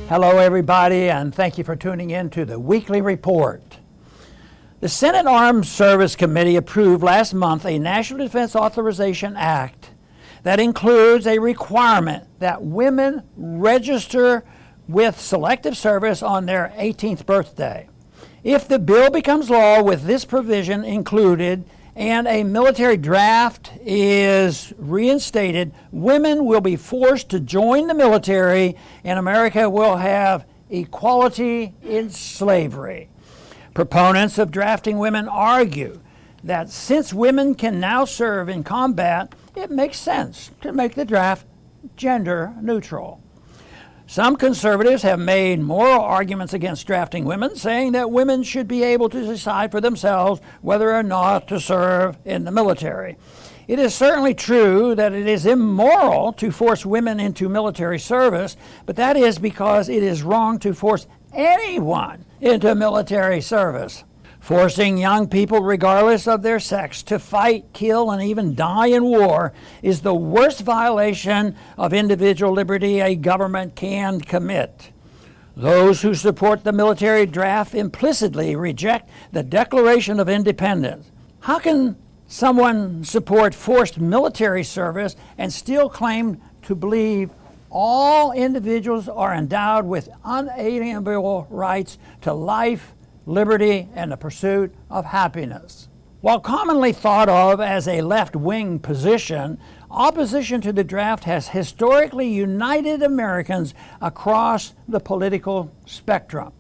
Hello, everybody, and thank you for tuning in to the Weekly Report. The Senate Armed Service Committee approved last month a National Defense Authorization Act that includes a requirement that women register with Selective Service on their 18th birthday. If the bill becomes law with this provision included and a military draft is reinstated, women will be forced to join the military and America will have equality in slavery. Proponents of drafting women argue that since women can now serve in combat, it makes sense to make the draft gender neutral. Some conservatives have made moral arguments against drafting women, saying that women should be able to decide for themselves whether or not to serve in the military. It is certainly true that it is immoral to force women into military service, but that is because it is wrong to force anyone into military service. Forcing young people, regardless of their sex, to fight, kill, and even die in war is the worst violation of individual liberty a government can commit. Those who support the military draft implicitly reject the Declaration of Independence. How can someone support forced military service and still claim to believe all individuals are endowed with unalienable rights to life, liberty, and the pursuit of happiness? While commonly thought of as a left-wing position, opposition to the draft has historically united Americans across the political spectrum.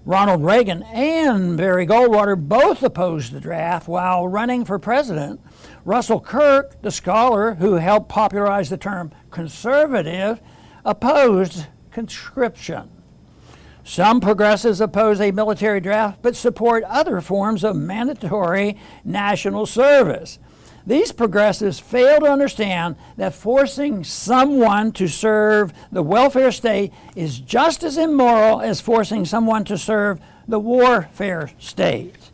Ronald Reagan and Barry Goldwater both opposed the draft while running for president. Russell Kirk, the scholar who helped popularize the term conservative, opposed conscription. Some progressives oppose a military draft but support other forms of mandatory national service. These progressives fail to understand that forcing someone to serve the welfare state is just as immoral as forcing someone to serve the warfare state.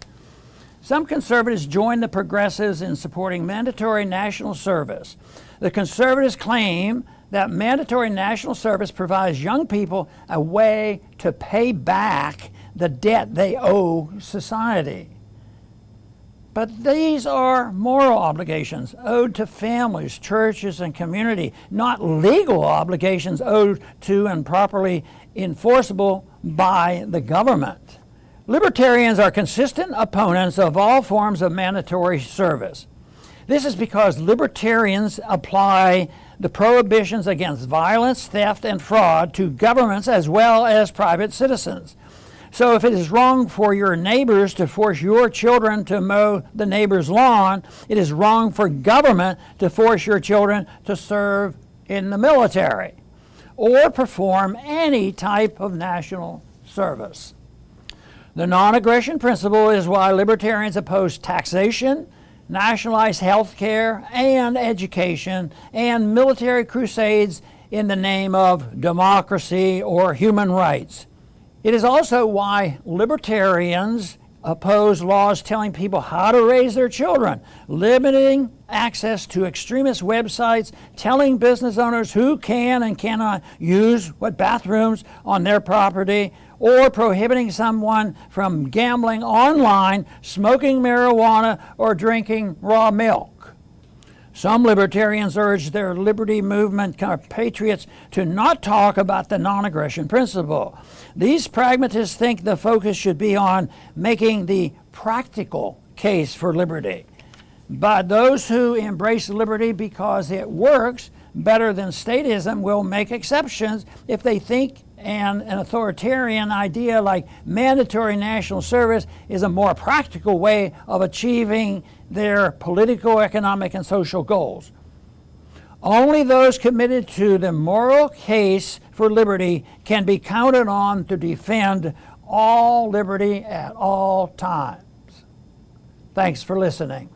Some conservatives join the progressives in supporting mandatory national service. The conservatives claim that mandatory national service provides young people a way to pay back the debt they owe society. But these are moral obligations owed to families, churches, and community, not legal obligations owed to and properly enforceable by the government. Libertarians are consistent opponents of all forms of mandatory service. This is because libertarians apply the prohibitions against violence, theft, and fraud to governments as well as private citizens. So if it is wrong for your neighbors to force your children to mow the neighbor's lawn, it is wrong for government to force your children to serve in the military or perform any type of national service. The non-aggression principle is why libertarians oppose taxation, nationalized health care and education, and military crusades in the name of democracy or human rights. It is also why libertarians oppose laws telling people how to raise their children, limiting access to extremist websites, telling business owners who can and cannot use what bathrooms on their property, or prohibiting someone from gambling online, smoking marijuana, or drinking raw milk. Some libertarians urge their liberty movement compatriots to not talk about the non-aggression principle. These pragmatists think the focus should be on making the practical case for liberty. But those who embrace liberty because it works better than statism will make exceptions if they think an authoritarian idea like mandatory national service is a more practical way of achieving their political, economic, and social goals. Only those committed to the moral case for liberty can be counted on to defend all liberty at all times. Thanks for listening.